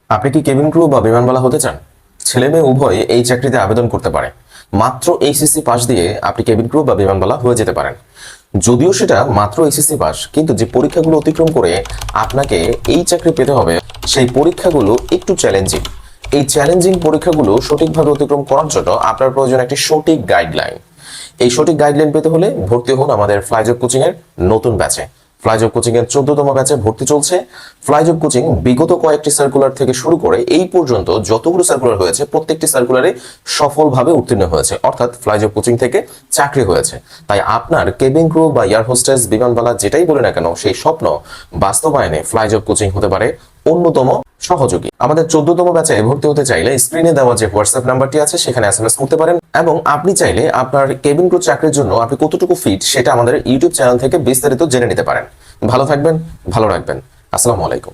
আপনি কি cabin crew বা বিমানবালা হতে চান? ছেলে মেয়ে উভয় এই চাকরিতে আবেদন করতে পারে। মাত্র এইচএসসি পাস দিয়ে আপনি কেবিন ক্রু বা বিমানবালা হয়ে যেতে পারেন। যদিও সেটা মাত্র এইচএসসি পাস, কিন্তু যে পরীক্ষাগুলো অতিক্রম করে আপনাকে এই চাকরি পেতে হবে, সেই পরীক্ষাগুলো একটু চ্যালেঞ্জিং। এই চ্যালেঞ্জিং পরীক্ষাগুলো সঠিকভাবে অতিক্রম করার জন্য আপনার প্রয়োজন একটি সঠিক গাইডলাইন। এই সঠিক গাইডলাইন পেতে হলে ভর্তি হন আমাদের ফ্লাইজব কোচিং এর নতুন ব্যাচে। ফ্লাইজব কোচিং এর 14তম ব্যাচে ভর্তি চলছে। ফ্লাইজব কোচিং বিগত কয়েকটি সার্কুলার থেকে শুরু করে এই পর্যন্ত যতগুলো সার্কুলার হয়েছে প্রত্যেকটি সার্কুলারে সফলভাবে উত্তীর্ণ হয়েছে, অর্থাৎ ফ্লাইজব কোচিং থেকে চাকরি হয়েছে। তাই আপনার কেবিন ক্রু বা এয়ার হোস্টেস, বিমানবালা যেটাই বলে না কেন, সেই স্বপ্ন বাস্তবায়নে ফ্লাইজব কোচিং হতে পারে অন্যতম সহযোগী। আমাদের 14তম ব্যাচে ভর্তি হতে চাইলে স্ক্রিনে দেওয়া যে হোয়াটসঅ্যাপ নাম্বারটি আছে সেখানে এসএমএস করতে পারেন, এবং আপনি চাইলে আপনার কেবিন ক্রু চাকরির জন্য আপনি কতটুকু ফিট সেটা আমাদের ইউটিউব চ্যানেল থেকে বিস্তারিত জেনে নিতে পারেন। ভালো থাকবেন, ভালো রাখবেন। আসসালামু আলাইকুম।